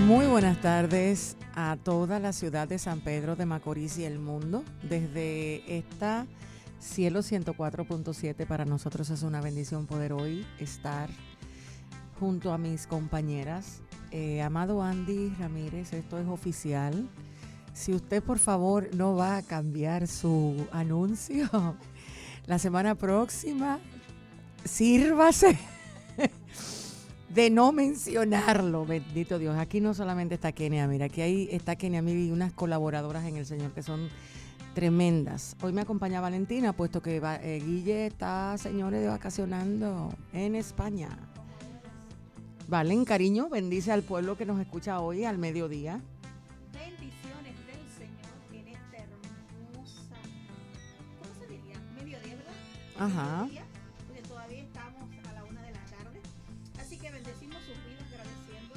Muy buenas tardes a toda la ciudad de San Pedro de Macorís y el mundo. Desde esta Cielo 104.7 para nosotros es una bendición poder hoy estar junto a mis compañeras. Amado Andy Ramírez, esto es oficial. Si usted por favor no va a cambiar su anuncio la semana próxima, sírvase de no mencionarlo, bendito Dios. Aquí no solamente está Kenia, mira, aquí está Kenia Miri y unas colaboradoras en el Señor que son tremendas. Hoy me acompaña Valentina, puesto que Guille está, señores, de vacacionando en España. Valen, cariño, bendice al pueblo que nos escucha hoy al mediodía. Bendiciones del Señor en esta hermosa, ¿cómo se diría? Mediodía, ¿verdad? Ajá. Mediodía, porque todavía estamos a la 1 de la tarde. Así que bendecimos sus vidas agradeciendo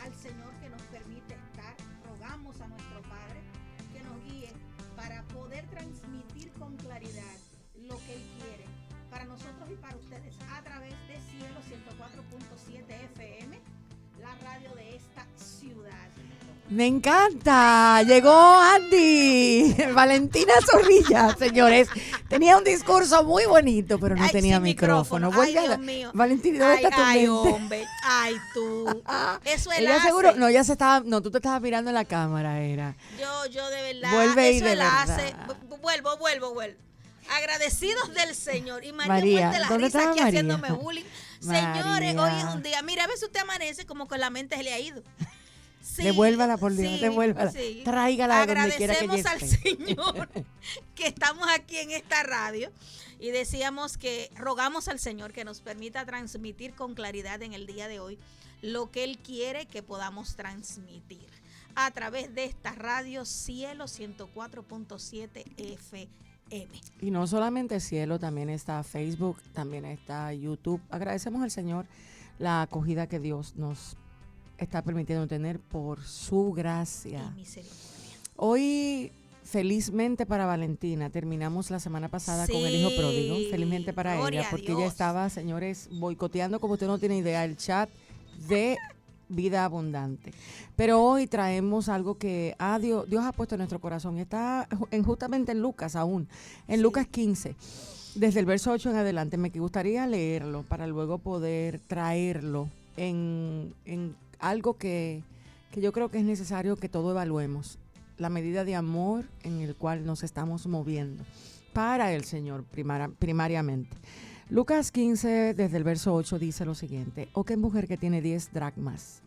al Señor que nos permite estar. Rogamos a nuestro Padre que nos guíe para poder transmitir con claridad lo que Él quiere para nosotros y para ustedes a través de Cielo 104.7 FM, la radio de esta ciudad. Me encanta, llegó Andy, Valentina Zorrilla, señores. Tenía un discurso muy bonito, pero no tenía sin micrófono. Ay, Dios mío. Valentina, ¿dónde está tu Ay, mente? hombre, ay, tú. Eso es Ella seguro, no, ella se estaba, no, tú te estabas mirando en la cámara, era. Yo de verdad, Vuelve y eso de él hace. verdad. Vuelvo. Agradecidos del Señor. Y María María, muerte la ¿dónde risa estaba aquí María? haciéndome bullying. María. Señores, hoy es un día. Mira, a veces usted amanece como con la mente se le ha ido. Sí, Devuélvala, por Dios, sí, devuélvala. sí. Tráigala de donde quiera que ella Agradecemos al esté. Señor que estamos aquí en esta radio y decíamos que rogamos al Señor que nos permita transmitir con claridad en el día de hoy lo que Él quiere que podamos transmitir a través de esta radio Cielo 104.7 FM. Y no solamente Cielo, también está Facebook, también está YouTube. Agradecemos al Señor la acogida que Dios nos está permitiendo tener por su gracia. Y misericordia. Hoy, felizmente para Valentina, terminamos la semana pasada con el hijo pródigo. Felizmente para Gloria ella, a porque Dios. ella estaba, señores, boicoteando, como usted no tiene idea, el chat de Vida Abundante. Pero hoy traemos algo que Dios ha puesto en nuestro corazón. Está justamente en Lucas aún, en Lucas 15. Desde el verso 8 en adelante, me gustaría leerlo para luego poder traerlo en algo que yo creo que es necesario que todo evaluemos, la medida de amor en el cual nos estamos moviendo para el Señor primariamente. Lucas 15, desde el verso 8, dice lo siguiente: ¿O qué mujer que tiene 10 dracmas,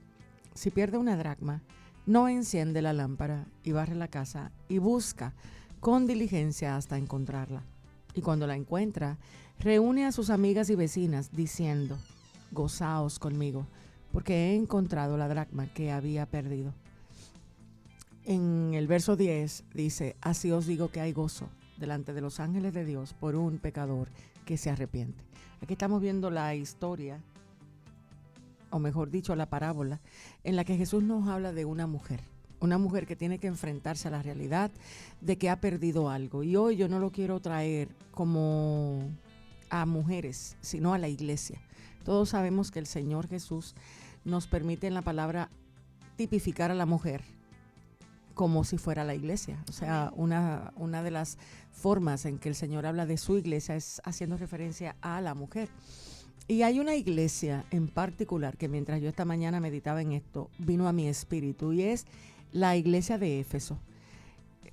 si pierde una dracma, no enciende la lámpara y barre la casa y busca con diligencia hasta encontrarla? Y cuando la encuentra, reúne a sus amigas y vecinas diciendo: gozaos conmigo, porque he encontrado la dracma que había perdido. En el verso 10 dice: así os digo que hay gozo delante de los ángeles de Dios por un pecador que se arrepiente. Aquí estamos viendo la historia, o mejor dicho, la parábola, en la que Jesús nos habla de una mujer que tiene que enfrentarse a la realidad de que ha perdido algo. Y hoy yo no lo quiero traer como a mujeres, sino a la iglesia. Todos sabemos que el Señor Jesús nos permite en la palabra tipificar a la mujer como si fuera la iglesia. O sea, una de las formas en que el Señor habla de su iglesia es haciendo referencia a la mujer. Y hay una iglesia en particular que mientras yo esta mañana meditaba en esto, vino a mi espíritu, y es la iglesia de Éfeso.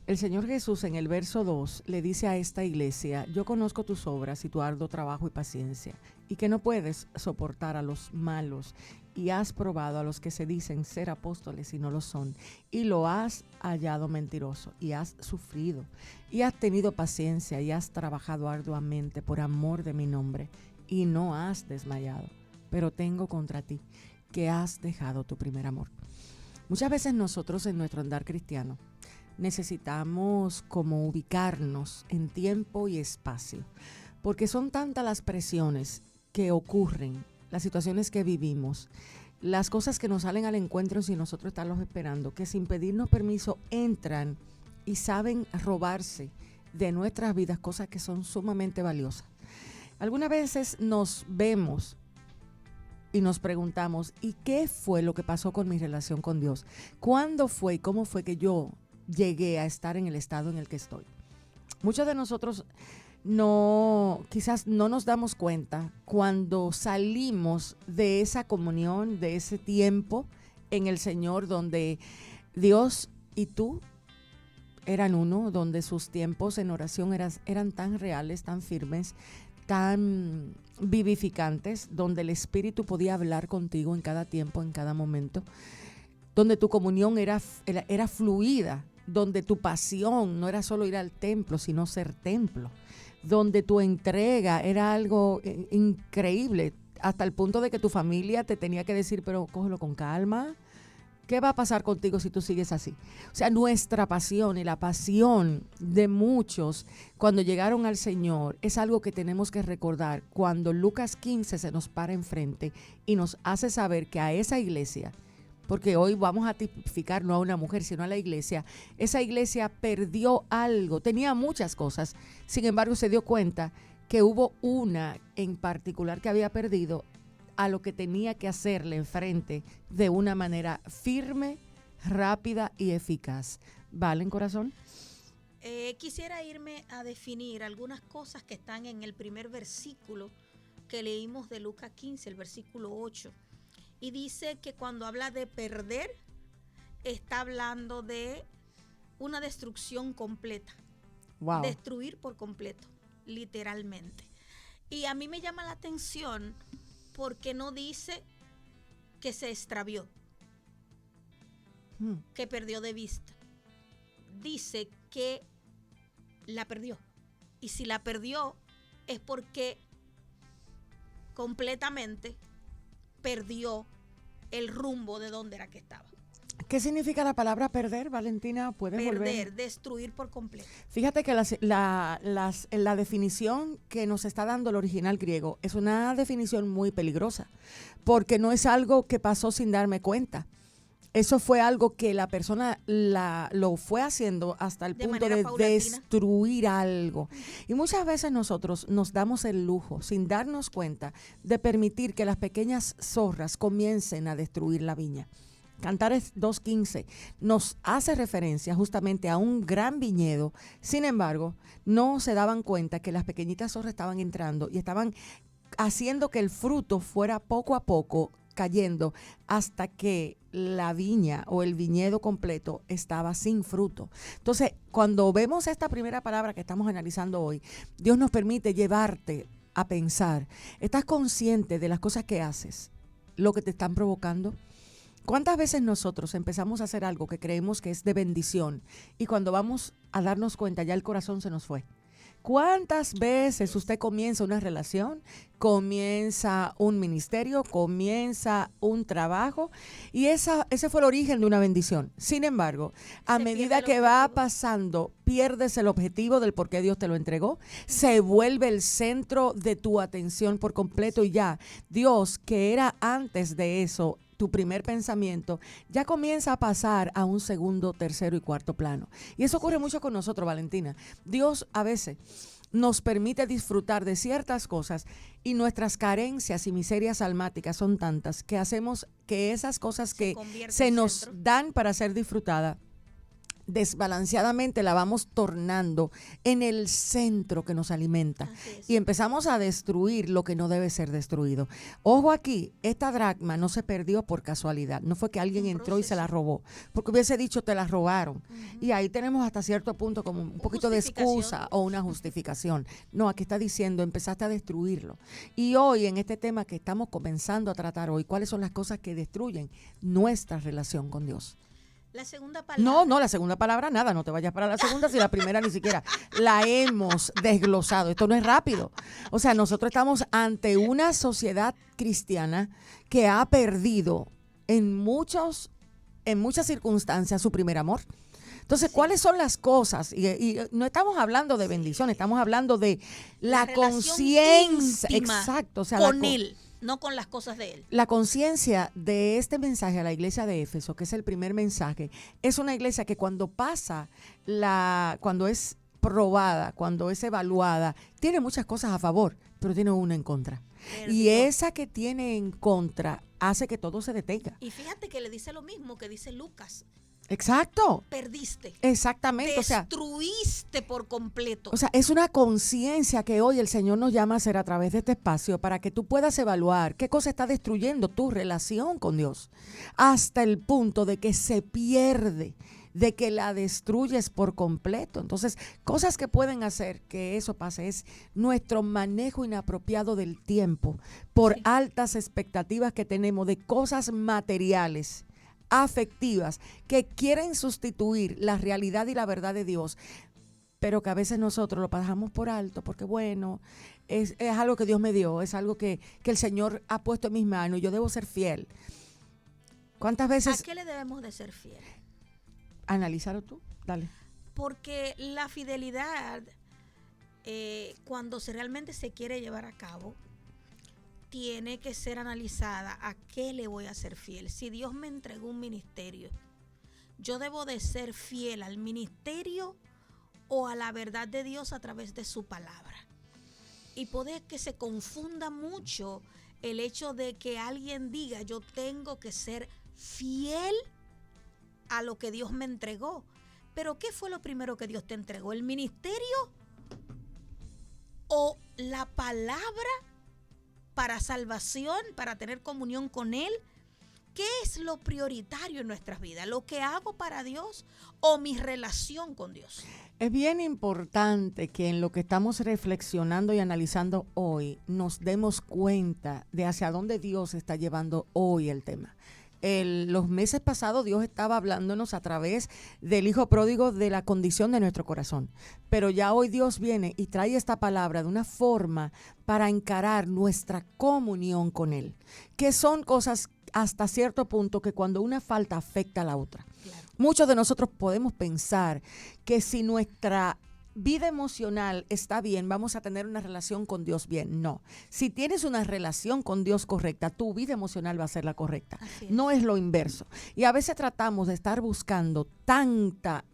El Señor Jesús en el verso 2 le dice a esta iglesia: yo conozco tus obras y tu arduo trabajo y paciencia, y que no puedes soportar a los malos, y has probado a los que se dicen ser apóstoles y no lo son, y lo has hallado mentiroso, y has sufrido, y has tenido paciencia, y has trabajado arduamente por amor de mi nombre, y no has desmayado. Pero tengo contra ti que has dejado tu primer amor. Muchas veces nosotros en nuestro andar cristiano necesitamos como ubicarnos en tiempo y espacio, porque son tantas las presiones que ocurren, las situaciones que vivimos, las cosas que nos salen al encuentro sin nosotros estarlos esperando, que sin pedirnos permiso entran y saben robarse de nuestras vidas cosas que son sumamente valiosas. Algunas veces nos vemos y nos preguntamos, ¿y qué fue lo que pasó con mi relación con Dios? ¿Cuándo fue y cómo fue que yo llegué a estar en el estado en el que estoy? Muchos de nosotros quizás no nos damos cuenta cuando salimos de esa comunión, de ese tiempo en el Señor, donde Dios y tú eran uno, donde sus tiempos en oración eran tan reales, tan firmes, tan vivificantes, donde el Espíritu podía hablar contigo en cada tiempo, en cada momento, donde tu comunión era fluida, donde tu pasión no era solo ir al templo, sino ser templo, donde tu entrega era algo increíble, hasta el punto de que tu familia te tenía que decir, pero cógelo con calma, ¿qué va a pasar contigo si tú sigues así? O sea, nuestra pasión y la pasión de muchos cuando llegaron al Señor es algo que tenemos que recordar cuando Lucas 15 se nos para enfrente y nos hace saber que a esa iglesia, porque hoy vamos a tipificar no a una mujer, sino a la iglesia, esa iglesia perdió algo, tenía muchas cosas, sin embargo se dio cuenta que hubo una en particular que había perdido a lo que tenía que hacerle enfrente de una manera firme, rápida y eficaz. ¿Valen, corazón? Quisiera irme a definir algunas cosas que están en el primer versículo que leímos de Lucas 15, el versículo 8. Y dice que cuando habla de perder, está hablando de una destrucción completa. Wow. Destruir por completo, literalmente. Y a mí me llama la atención porque no dice que se extravió, que perdió de vista. Dice que la perdió. Y si la perdió es porque completamente perdió el rumbo de donde era que estaba. ¿Qué significa la palabra perder, Valentina? ¿Puedes volver? Perder, destruir por completo. Fíjate que la definición que nos está dando el original griego es una definición muy peligrosa, porque no es algo que pasó sin darme cuenta. Eso fue algo que la persona lo fue haciendo hasta el punto de destruir algo. Y muchas veces nosotros nos damos el lujo, sin darnos cuenta, de permitir que las pequeñas zorras comiencen a destruir la viña. Cantares 2:15 nos hace referencia justamente a un gran viñedo. Sin embargo, no se daban cuenta que las pequeñitas zorras estaban entrando y estaban haciendo que el fruto fuera poco a poco cayendo hasta que la viña o el viñedo completo estaba sin fruto. Entonces, cuando vemos esta primera palabra que estamos analizando hoy, Dios nos permite llevarte a pensar. ¿Estás consciente de las cosas que haces, lo que te están provocando? ¿Cuántas veces nosotros empezamos a hacer algo que creemos que es de bendición y cuando vamos a darnos cuenta ya el corazón se nos fue? ¿Cuántas veces usted comienza una relación, comienza un ministerio, comienza un trabajo y ese fue el origen de una bendición? Sin embargo, a medida que va pasando, pierdes el objetivo del por qué Dios te lo entregó, se vuelve el centro de tu atención por completo y ya Dios, que era antes de eso, tu primer pensamiento, ya comienza a pasar a un segundo, tercero y cuarto plano. Y eso ocurre mucho con nosotros, Valentina. Dios a veces nos permite disfrutar de ciertas cosas y nuestras carencias y miserias almáticas son tantas que hacemos que esas cosas que se nos dan para ser disfrutadas, desbalanceadamente la vamos tornando en el centro que nos alimenta y empezamos a destruir lo que no debe ser destruido. Ojo aquí, esta dracma no se perdió por casualidad, no fue que alguien entró y se la robó, porque hubiese dicho te la robaron. Y ahí tenemos hasta cierto punto como un poquito de excusa o una justificación. No, aquí está diciendo, empezaste a destruirlo. Y hoy en este tema que estamos comenzando a tratar hoy, ¿cuáles son las cosas que destruyen nuestra relación con Dios? La segunda palabra. No, la segunda palabra nada, no te vayas para la segunda si la primera ni siquiera la hemos desglosado. Esto no es rápido. O sea, nosotros estamos ante una sociedad cristiana que ha perdido en muchas circunstancias su primer amor. Entonces, ¿cuáles son las cosas? Y no estamos hablando de bendición, estamos hablando de la conciencia. Exacto. O sea, con Él. No con las cosas de Él. La conciencia de este mensaje a la iglesia de Éfeso, que es el primer mensaje, es una iglesia que cuando cuando es probada, cuando es evaluada, tiene muchas cosas a favor, pero tiene una en contra. Y esa que tiene en contra hace que todo se detenga. Y fíjate que le dice lo mismo que dice Lucas. Exacto. Perdiste. Exactamente. Destruiste por completo. O sea, es una conciencia que hoy el Señor nos llama a hacer a través de este espacio para que tú puedas evaluar qué cosa está destruyendo tu relación con Dios. Hasta el punto de que se pierde, de que la destruyes por completo. Entonces, cosas que pueden hacer que eso pase es nuestro manejo inapropiado del tiempo por altas expectativas que tenemos de cosas materiales, afectivas, que quieren sustituir la realidad y la verdad de Dios, pero que a veces nosotros lo pasamos por alto porque bueno, es algo que Dios me dio, es algo que el Señor ha puesto en mis manos y yo debo ser fiel. ¿Cuántas veces? ¿A qué le debemos de ser fiel? Analízalo tú, dale. Porque la fidelidad, cuando realmente se quiere llevar a cabo, tiene que ser analizada. ¿A qué le voy a ser fiel? Si Dios me entregó un ministerio, ¿yo debo de ser fiel al ministerio o a la verdad de Dios a través de su palabra? Y puede que se confunda mucho el hecho de que alguien diga, yo tengo que ser fiel a lo que Dios me entregó. Pero ¿qué fue lo primero que Dios te entregó? ¿El ministerio o la palabra para salvación, para tener comunión con Él? ¿Qué es lo prioritario en nuestras vidas? ¿Lo que hago para Dios o mi relación con Dios? Es bien importante que en lo que estamos reflexionando y analizando hoy nos demos cuenta de hacia dónde Dios está llevando hoy el tema. Los meses pasados Dios estaba hablándonos a través del Hijo Pródigo de la condición de nuestro corazón. Pero ya hoy Dios viene y trae esta palabra de una forma para encarar nuestra comunión con Él, que son cosas hasta cierto punto que cuando una falta afecta a la otra. Claro. Muchos de nosotros podemos pensar que si nuestra vida emocional está bien, vamos a tener una relación con Dios bien. No. Si tienes una relación con Dios correcta, tu vida emocional va a ser la correcta. No es lo inverso. Y a veces tratamos de estar buscando tanta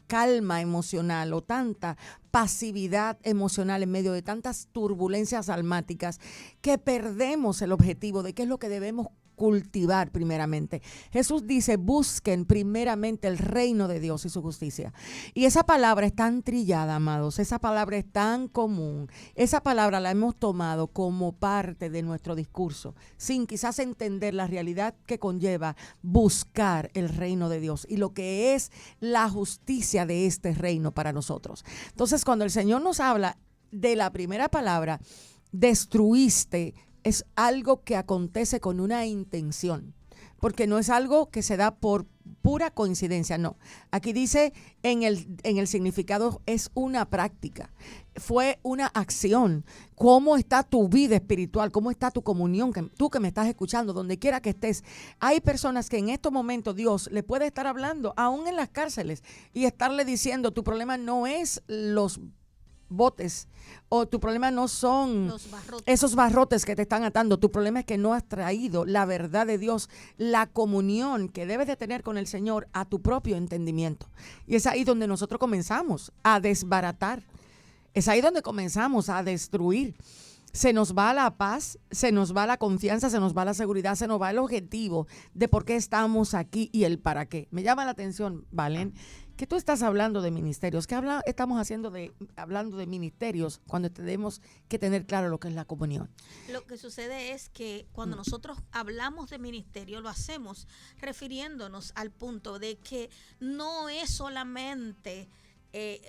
calma emocional o tanta pasividad emocional en medio de tantas turbulencias almáticas que perdemos el objetivo de qué es lo que debemos cultivar primeramente. Jesús dice, busquen primeramente el reino de Dios y su justicia. Y esa palabra es tan trillada, amados, esa palabra es tan común, esa palabra la hemos tomado como parte de nuestro discurso, sin quizás entender la realidad que conlleva buscar el reino de Dios y lo que es la justicia de este reino para nosotros. Entonces, cuando el Señor nos habla de la primera palabra, destruiste, es algo que acontece con una intención, porque no es algo que se da por pura coincidencia, no. Aquí dice en el significado es una práctica, fue una acción. ¿Cómo está tu vida espiritual? ¿Cómo está tu comunión? Tú que me estás escuchando, donde quiera que estés. Hay personas que en estos momentos Dios le puede estar hablando, aún en las cárceles, y estarle diciendo, tu problema no es los botes o tu problema no son esos barrotes que te están atando, tu problema es que no has traído la verdad de Dios, la comunión que debes de tener con el Señor a tu propio entendimiento. Y es ahí donde nosotros comenzamos a desbaratar, es ahí donde comenzamos a destruir. Se nos va la paz, se nos va la confianza, se nos va la seguridad, se nos va el objetivo de por qué estamos aquí y el para qué. Me llama la atención, Valen, que tú estás hablando de ministerios. ¿Qué estamos hablando de ministerios cuando tenemos que tener claro lo que es la comunión? Lo que sucede es que cuando nosotros hablamos de ministerio, lo hacemos refiriéndonos al punto de que no es solamente...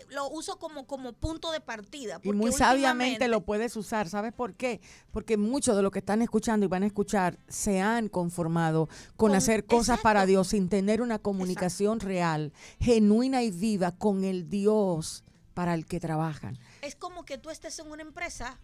lo uso como punto de partida. Y muy sabiamente lo puedes usar. ¿Sabes por qué? Porque muchos de los que están escuchando y van a escuchar se han conformado con hacer cosas para Dios sin tener una comunicación real, genuina y viva con el Dios para el que trabajan. Es como que tú estés en una empresa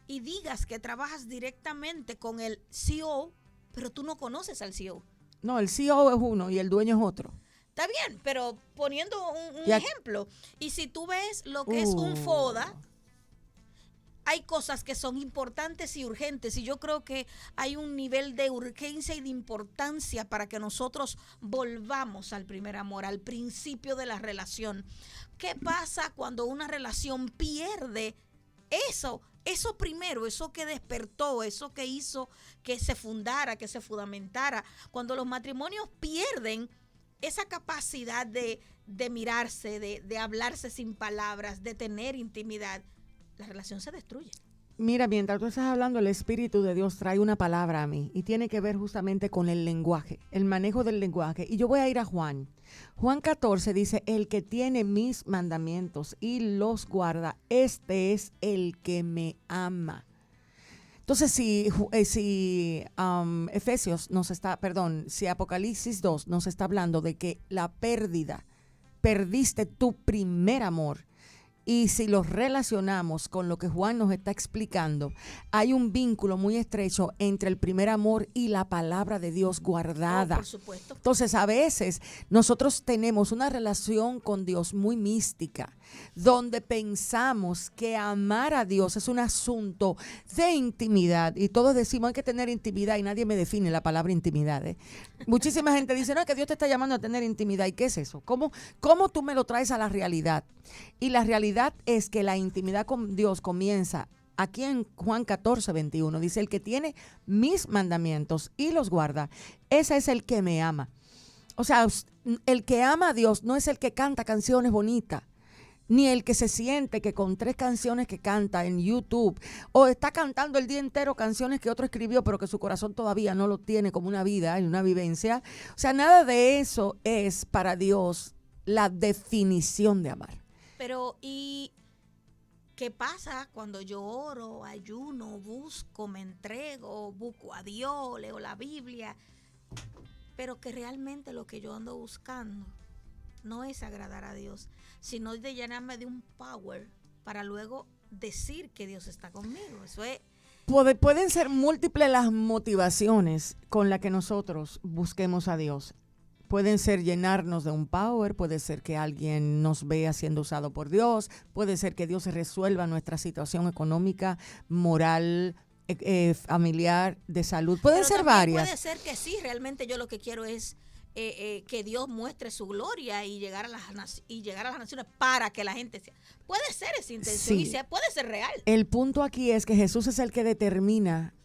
y digas que trabajas directamente con el CEO, pero tú no conoces al CEO. No, el CEO es uno y el dueño es otro. Está bien, pero poniendo un ejemplo, y si tú ves lo que es un FODA, hay cosas que son importantes y urgentes, y yo creo que hay un nivel de urgencia y de importancia para que nosotros volvamos al primer amor, al principio de la relación. ¿Qué pasa cuando una relación pierde Eso primero, eso que despertó, eso que hizo que se fundara, que se fundamentara. Cuando los matrimonios pierden esa capacidad de mirarse, de hablarse sin palabras, de tener intimidad, la relación se destruye. Mira, mientras tú estás hablando, el Espíritu de Dios trae una palabra a mí y tiene que ver justamente con el lenguaje, el manejo del lenguaje. Y yo voy a ir a Juan. Juan 14 dice, el que tiene mis mandamientos y los guarda, este es el que me ama. Entonces, si Apocalipsis 2 nos está hablando de que la pérdida, perdiste tu primer amor, y si los relacionamos con lo que Juan nos está explicando, hay un vínculo muy estrecho entre el primer amor y la palabra de Dios guardada. Por supuesto. Entonces, a veces nosotros tenemos una relación con Dios muy mística, donde pensamos que amar a Dios es un asunto de intimidad. Y todos decimos, hay que tener intimidad, y nadie me define la palabra intimidad. Muchísima gente dice, no, es que Dios te está llamando a tener intimidad. ¿Y qué es eso? ¿Cómo tú me lo traes a la realidad? Y la realidad es que la intimidad con Dios comienza aquí en Juan 14, 21. Dice, el que tiene mis mandamientos y los guarda, ese es el que me ama. O sea, el que ama a Dios no es el que canta canciones bonitas, ni el que se siente que con 3 canciones que canta en YouTube, o está cantando el día entero canciones que otro escribió, pero que su corazón todavía no lo tiene como una vida y una vivencia. O sea, nada de eso es para Dios la definición de amar. Pero, ¿y qué pasa cuando yo oro, ayuno, busco, me entrego, busco a Dios, leo la Biblia? Pero que realmente lo que yo ando buscando no es agradar a Dios, sino de llenarme de un power para luego decir que Dios está conmigo. Eso es. Pueden ser múltiples las motivaciones con las que nosotros busquemos a Dios. Pueden ser llenarnos de un power, puede ser que alguien nos vea siendo usado por Dios, puede ser que Dios resuelva nuestra situación económica, moral, familiar, de salud. Pueden ser varias. Puede ser que sí, realmente yo lo que quiero es que Dios muestre su gloria y llegar a las naciones para que la gente sea. Puede ser esa intención, sí. Y puede ser real. El punto aquí es que Jesús es el que determina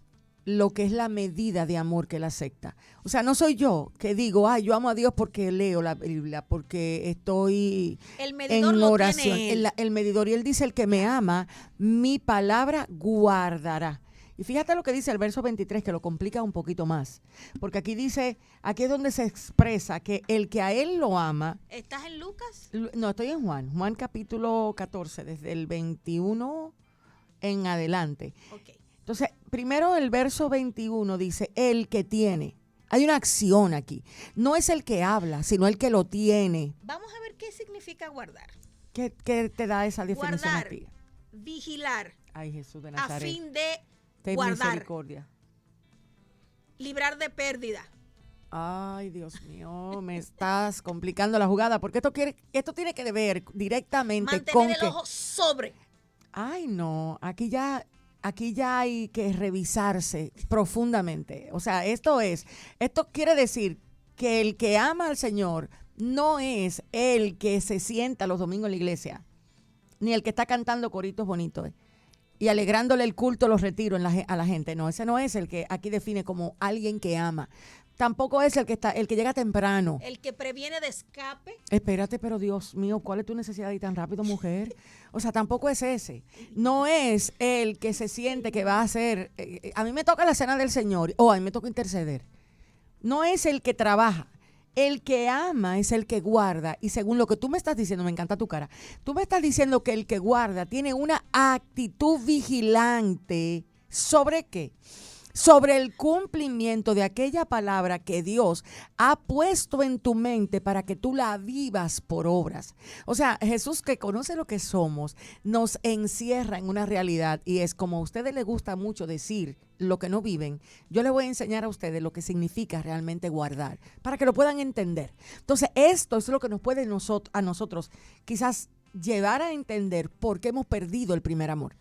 lo que es la medida de amor que él acepta. O sea, no soy yo que digo, yo amo a Dios porque leo la Biblia, porque estoy en oración. El medidor, y él dice, el que me ama, mi palabra guardará. Y fíjate lo que dice el verso 23, que lo complica un poquito más. Porque aquí dice, aquí es donde se expresa que el que a él lo ama. ¿Estás en Lucas? No, estoy en Juan capítulo 14, desde el 21 en adelante. Ok. Entonces, primero el verso 21 dice, el que tiene. Hay una acción aquí. No es el que habla, sino el que lo tiene. Vamos a ver qué significa guardar. ¿Qué te da esa definición guardar, a ti? Vigilar. Ay, Jesús de Nazaret. A fin de ten guardar. Misericordia. Librar de pérdida. Ay, Dios mío, me estás complicando la jugada, porque esto tiene que ver directamente con mantener el ojo sobre. Ay, no, aquí ya hay que revisarse profundamente. O sea, esto quiere decir que el que ama al Señor no es el que se sienta los domingos en la iglesia, ni el que está cantando coritos bonitos y alegrándole el culto, los retiros a la gente. No, ese no es el que aquí define como alguien que ama. Tampoco es el que llega temprano. El que previene de escape. Espérate, pero Dios mío, ¿cuál es tu necesidad de ir tan rápido, mujer? O sea, tampoco es ese. No es el que se siente que va a hacer, a mí me toca la cena del Señor, o a mí me toca interceder. No es el que trabaja. El que ama es el que guarda. Y según lo que tú me estás diciendo, me encanta tu cara, tú me estás diciendo que el que guarda tiene una actitud vigilante. ¿Sobre qué? Sobre el cumplimiento de aquella palabra que Dios ha puesto en tu mente para que tú la vivas por obras. O sea, Jesús, que conoce lo que somos, nos encierra en una realidad, y es como a ustedes les gusta mucho decir lo que no viven. Yo les voy a enseñar a ustedes lo que significa realmente guardar, para que lo puedan entender. Entonces, esto es lo que nos puede a nosotros quizás llevar a entender por qué hemos perdido el primer amor.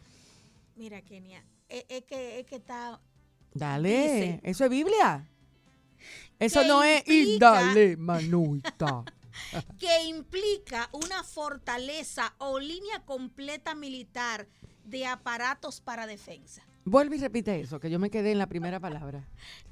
Mira, Kenia, es que está... Dale, Dice, eso es Biblia. Eso no es y dale, manuita. Que implica una fortaleza o línea completa militar de aparatos para defensa, Vuelve y repite eso, que yo me quedé en la primera palabra.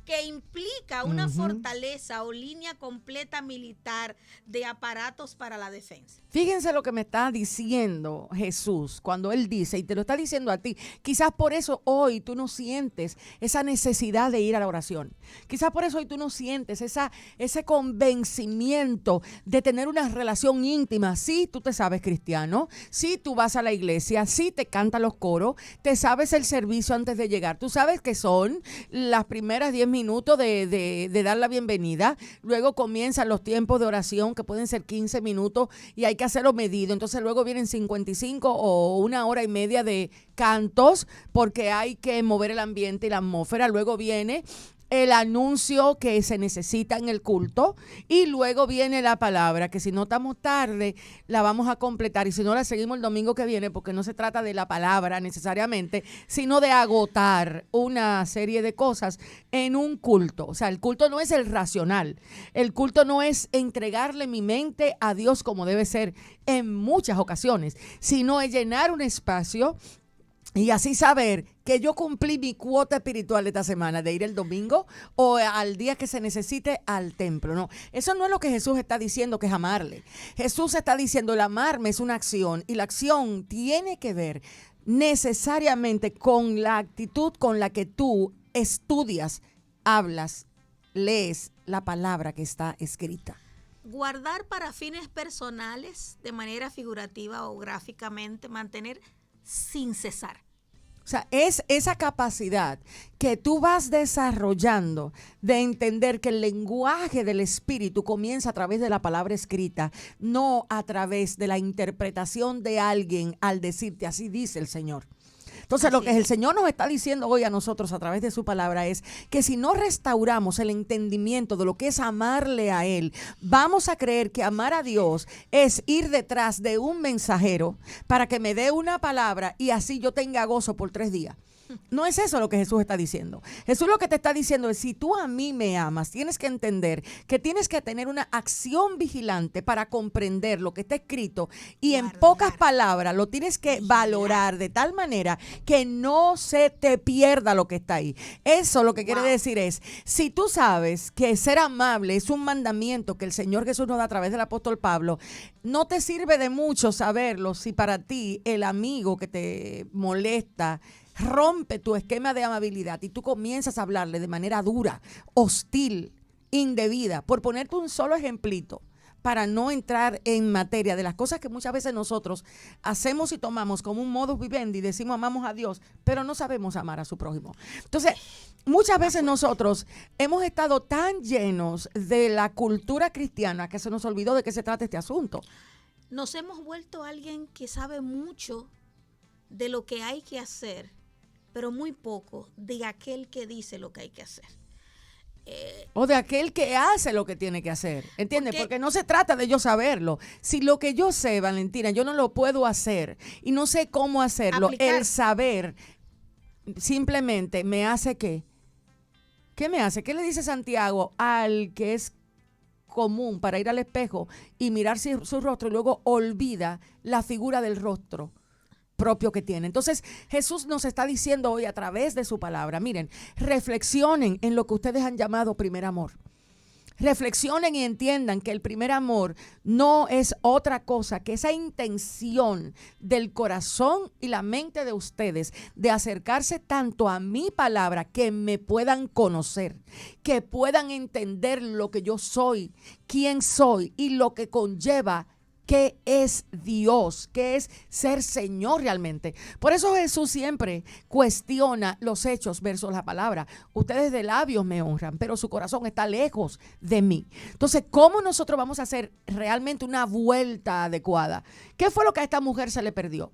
que implica una fortaleza o línea completa militar de aparatos para la defensa. Fíjense lo que me está diciendo Jesús cuando Él dice, y te lo está diciendo a ti, quizás por eso hoy tú no sientes esa necesidad de ir a la oración. Quizás por eso hoy tú no sientes ese convencimiento de tener una relación íntima. Sí, tú te sabes cristiano, sí, tú vas a la iglesia, sí, te cantan los coros, te sabes el servicio antes de llegar. Tú sabes que son las primeras 10 minutos de dar la bienvenida. Luego comienzan los tiempos de oración que pueden ser 15 minutos y hay que hacerlo medido. Entonces luego vienen 55 o 1 hora y media de cantos porque hay que mover el ambiente y la atmósfera. Luego viene el anuncio que se necesita en el culto y luego viene la palabra, que si no estamos tarde la vamos a completar y si no la seguimos el domingo que viene, porque no se trata de la palabra necesariamente, sino de agotar una serie de cosas en un culto. O sea, el culto no es el racional, el culto no es entregarle mi mente a Dios como debe ser en muchas ocasiones, sino es llenar un espacio y así saber que yo cumplí mi cuota espiritual esta semana de ir el domingo o al día que se necesite al templo. No, eso no es lo que Jesús está diciendo, que es amarle. Jesús está diciendo, el amarme es una acción y la acción tiene que ver necesariamente con la actitud con la que tú estudias, hablas, lees la palabra que está escrita. Guardar para fines personales, de manera figurativa o gráficamente, mantener sin cesar. O sea, es esa capacidad que tú vas desarrollando de entender que el lenguaje del Espíritu comienza a través de la palabra escrita, no a través de la interpretación de alguien al decirte así dice el Señor. Entonces, Así lo que el Señor nos está diciendo hoy a nosotros a través de su palabra es que si no restauramos el entendimiento de lo que es amarle a Él, vamos a creer que amar a Dios es ir detrás de un mensajero para que me dé una palabra y así yo tenga gozo por 3 días. No es eso lo que Jesús está diciendo. Jesús lo que te está diciendo es, si tú a mí me amas, tienes que entender que tienes que tener una acción vigilante para comprender lo que está escrito y en pocas palabras lo tienes que valorar de tal manera que no se te pierda lo que está ahí. Eso lo que quiere decir es, si tú sabes que ser amable es un mandamiento que el Señor Jesús nos da a través del apóstol Pablo, no te sirve de mucho saberlo si para ti el amigo que te molesta rompe tu esquema de amabilidad y tú comienzas a hablarle de manera dura, hostil, indebida, por ponerte un solo ejemplito, para no entrar en materia de las cosas que muchas veces nosotros hacemos y tomamos como un modus vivendi y decimos amamos a Dios, pero no sabemos amar a su prójimo. Entonces, muchas veces nosotros hemos estado tan llenos de la cultura cristiana que se nos olvidó de qué se trata este asunto. Nos hemos vuelto alguien que sabe mucho de lo que hay que hacer, pero muy poco de aquel que dice lo que hay que hacer. O de aquel que hace lo que tiene que hacer, ¿entiendes? Porque no se trata de yo saberlo. Si lo que yo sé, Valentina, yo no lo puedo hacer y no sé cómo hacerlo, el saber simplemente me hace ¿qué? ¿Qué me hace? ¿Qué le dice Santiago al que es común para ir al espejo y mirar su rostro y luego olvida la figura del rostro propio que tiene? Entonces Jesús nos está diciendo hoy a través de su palabra, miren, reflexionen en lo que ustedes han llamado primer amor. Reflexionen y entiendan que el primer amor no es otra cosa que esa intención del corazón y la mente de ustedes de acercarse tanto a mi palabra que me puedan conocer, que puedan entender lo que yo soy, quién soy y lo que conlleva qué es Dios, qué es ser Señor realmente. Por eso Jesús siempre cuestiona los hechos versus la palabra. Ustedes de labios me honran, pero su corazón está lejos de mí. Entonces, ¿cómo nosotros vamos a hacer realmente una vuelta adecuada? ¿Qué fue lo que a esta mujer se le perdió?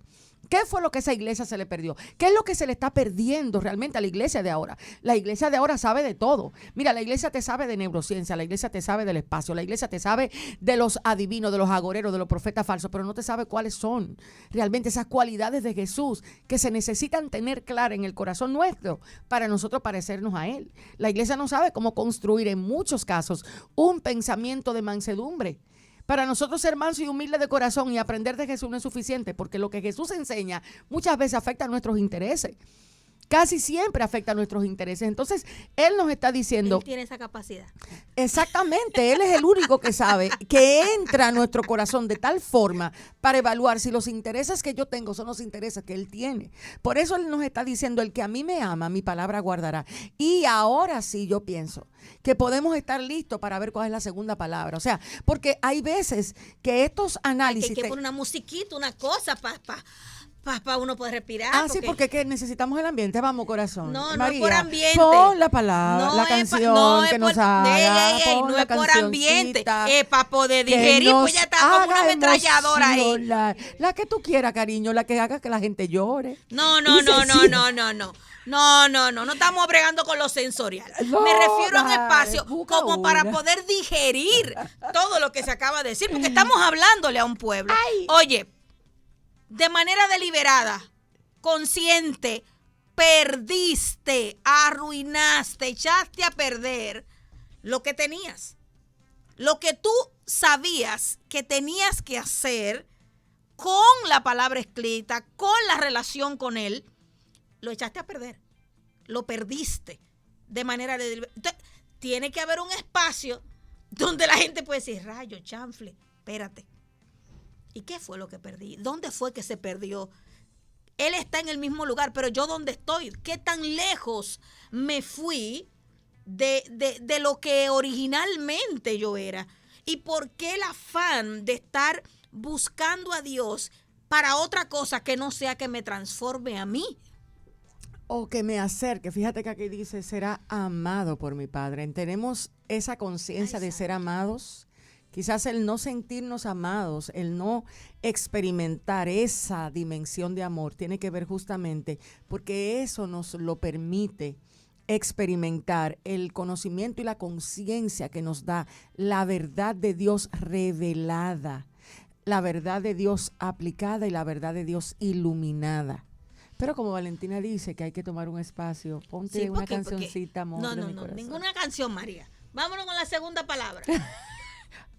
¿Qué fue lo que a esa iglesia se le perdió? ¿Qué es lo que se le está perdiendo realmente a la iglesia de ahora? La iglesia de ahora sabe de todo. Mira, la iglesia te sabe de neurociencia, la iglesia te sabe del espacio, la iglesia te sabe de los adivinos, de los agoreros, de los profetas falsos, pero no te sabe cuáles son realmente esas cualidades de Jesús que se necesitan tener claras en el corazón nuestro para nosotros parecernos a Él. La iglesia no sabe cómo construir en muchos casos un pensamiento de mansedumbre. Para nosotros ser manso y humilde de corazón y aprender de Jesús no es suficiente, porque lo que Jesús enseña muchas veces afecta a nuestros intereses. Casi siempre afecta a nuestros intereses. Entonces, Él nos está diciendo... Él tiene esa capacidad. Exactamente, Él es el único que sabe que entra a nuestro corazón de tal forma para evaluar si los intereses que yo tengo son los intereses que Él tiene. Por eso Él nos está diciendo, el que a mí me ama, mi palabra guardará. Y ahora sí yo pienso que podemos estar listos para ver cuál es la segunda palabra. O sea, porque hay veces que estos análisis... Hay que poner una musiquita, una cosa para uno poder respirar. Sí, porque es que necesitamos el ambiente. Vamos, corazón. No, María, no es por ambiente. Pon la palabra, No la es canción no es que por- nos haga. Pon no la es por ambiente. cancioncita Es para poder que digerir, nos pues ya está como una haga ametralladora ahí. emocionar. La que tú quieras, cariño, la que haga que la gente llore. No Y se siga. No estamos bregando con lo sensorial. No, Me refiero a un dale, espacio busca como para una. poder digerir todo lo que se acaba de decir, porque estamos hablándole a un pueblo. Ay. Oye, de manera deliberada, consciente, perdiste, arruinaste, echaste a perder lo que tenías. Lo que tú sabías que tenías que hacer con la palabra escrita, con la relación con Él, lo echaste a perder. Lo perdiste de manera de... Entonces, tiene que haber un espacio donde la gente puede decir, rayo, chanfle, espérate. ¿Y qué fue lo que perdí? ¿Dónde fue que se perdió? Él está en el mismo lugar, pero yo ¿dónde estoy? ¿Qué tan lejos me fui de lo que originalmente yo era? ¿Y por qué el afán de estar buscando a Dios para otra cosa que no sea que me transforme a mí? O que me acerque. Fíjate que aquí dice, será amado por mi Padre. Tenemos esa conciencia de ser amados. Quizás el no sentirnos amados, el no experimentar esa dimensión de amor tiene que ver justamente porque eso nos lo permite experimentar el conocimiento y la conciencia que nos da la verdad de Dios revelada, la verdad de Dios aplicada y la verdad de Dios iluminada. Pero como Valentina dice que hay que tomar un espacio, ponte Sí, una porque cancioncita, amor de mi corazón. ninguna canción, María. Vámonos con la segunda palabra.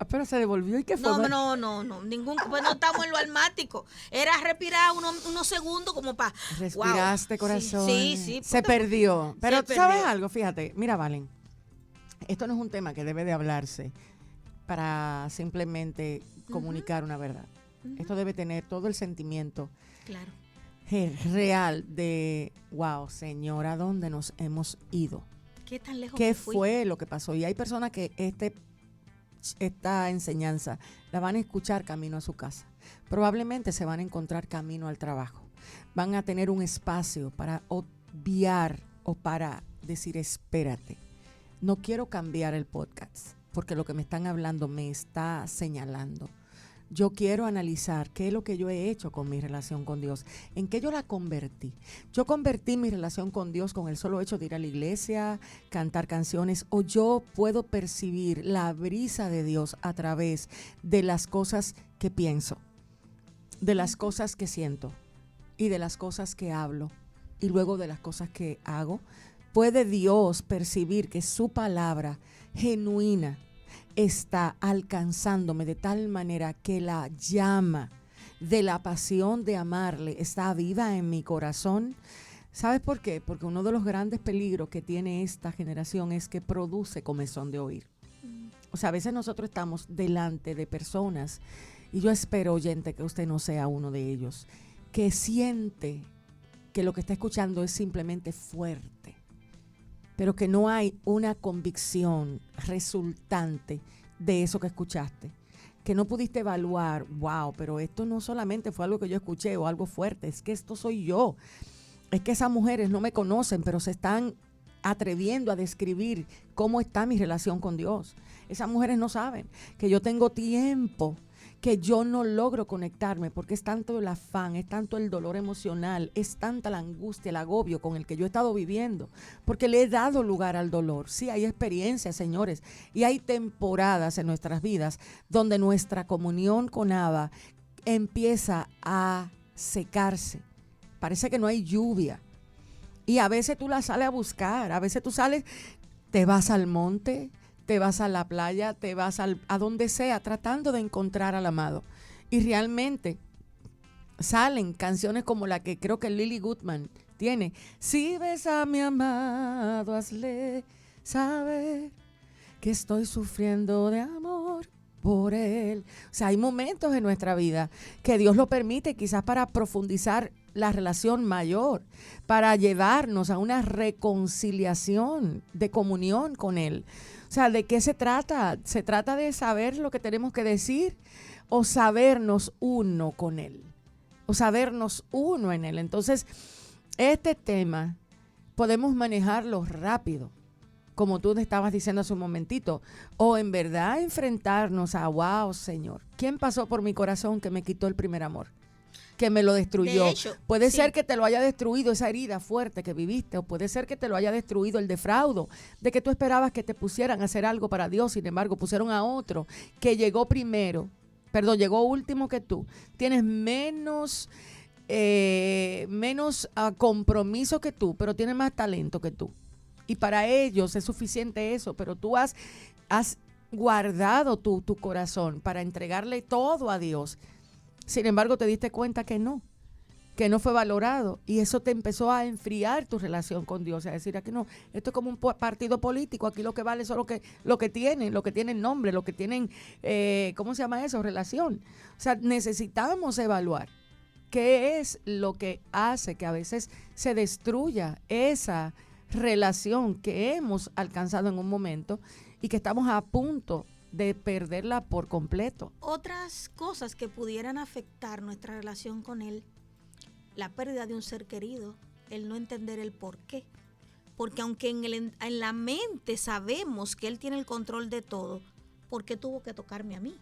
Pero se devolvió y qué fue. No, pues no estamos en lo almático. Era respirar unos segundos como para... Respiraste, corazón. Sí. Se perdió. Pero se ¿sabes perdió. algo? Fíjate, mira, Valen, esto no es un tema que debe de hablarse para simplemente comunicar una verdad. Esto debe tener todo el sentimiento Claro. real de, wow, Señor, ¿a dónde nos hemos ido? ¿Qué tan lejos ¿Qué me fui? fue lo que pasó? Y hay personas que esta enseñanza la van a escuchar camino a su casa. Probablemente se van a encontrar camino al trabajo. Van a tener un espacio para obviar o para decir, espérate, no quiero cambiar el podcast porque lo que me están hablando me está señalando. Yo quiero analizar qué es lo que yo he hecho con mi relación con Dios, en qué yo la convertí. Yo convertí mi relación con Dios con el solo hecho de ir a la iglesia, cantar canciones, o yo puedo percibir la brisa de Dios a través de las cosas que pienso, de las cosas que siento y de las cosas que hablo y luego de las cosas que hago. ¿Puede Dios percibir que su palabra genuina está alcanzándome de tal manera que la llama de la pasión de amarle está viva en mi corazón? ¿Sabes por qué? Porque uno de los grandes peligros que tiene esta generación es que produce comezón de oír. O sea, a veces nosotros estamos delante de personas, y yo espero, oyente, que usted no sea uno de ellos, que siente que lo que está escuchando es simplemente fuerte, pero que no hay una convicción resultante de eso que escuchaste, que no pudiste evaluar, wow, pero esto no solamente fue algo que yo escuché o algo fuerte, es que esto soy yo, es que esas mujeres no me conocen, pero se están atreviendo a describir cómo está mi relación con Dios. Esas mujeres no saben que yo tengo tiempo que yo no logro conectarme porque es tanto el afán, es tanto el dolor emocional, es tanta la angustia, el agobio con el que yo he estado viviendo, porque le he dado lugar al dolor. Sí, hay experiencias, señores, y hay temporadas en nuestras vidas donde nuestra comunión con Abba empieza a secarse. Parece que no hay lluvia. Y a veces tú la sales a buscar, a veces tú sales, te vas al monte, te vas a la playa, te vas a donde sea, tratando de encontrar al amado. Y realmente salen canciones como la que creo que Lily Goodman tiene. Si ves a mi amado, hazle saber que estoy sufriendo de amor por él. O sea, hay momentos en nuestra vida que Dios lo permite quizás para profundizar la relación mayor, para llevarnos a una reconciliación de comunión con Él. O sea, ¿de qué se trata? ¿Se trata de saber lo que tenemos que decir o sabernos uno con Él? O sabernos uno en Él. Entonces, este tema podemos manejarlo rápido, como tú te estabas diciendo hace un momentito, o en verdad enfrentarnos a, wow, Señor, ¿quién pasó por mi corazón que me quitó el primer amor? Que me lo destruyó. De hecho, puede sí. ser que te lo haya destruido esa herida fuerte que viviste, o puede ser que te lo haya destruido el defraudo, de que tú esperabas que te pusieran a hacer algo para Dios, sin embargo pusieron a otro que llegó llegó último que tú. Tienes menos compromiso que tú, pero tiene más talento que tú. Y para ellos es suficiente eso, pero tú has guardado tu corazón para entregarle todo a Dios. Sin embargo, te diste cuenta que no fue valorado, y eso te empezó a enfriar tu relación con Dios, a decir, aquí no, esto es como un partido político, aquí lo que vale es lo que tienen nombre, lo que tienen, ¿cómo se llama eso? Relación. O sea, necesitamos evaluar qué es lo que hace que a veces se destruya esa relación que hemos alcanzado en un momento y que estamos a punto de perderla por completo. Otras cosas que pudieran afectar nuestra relación con Él: la pérdida de un ser querido, el no entender el por qué. Porque aunque en la mente sabemos que Él tiene el control de todo, ¿por qué tuvo que tocarme a mí?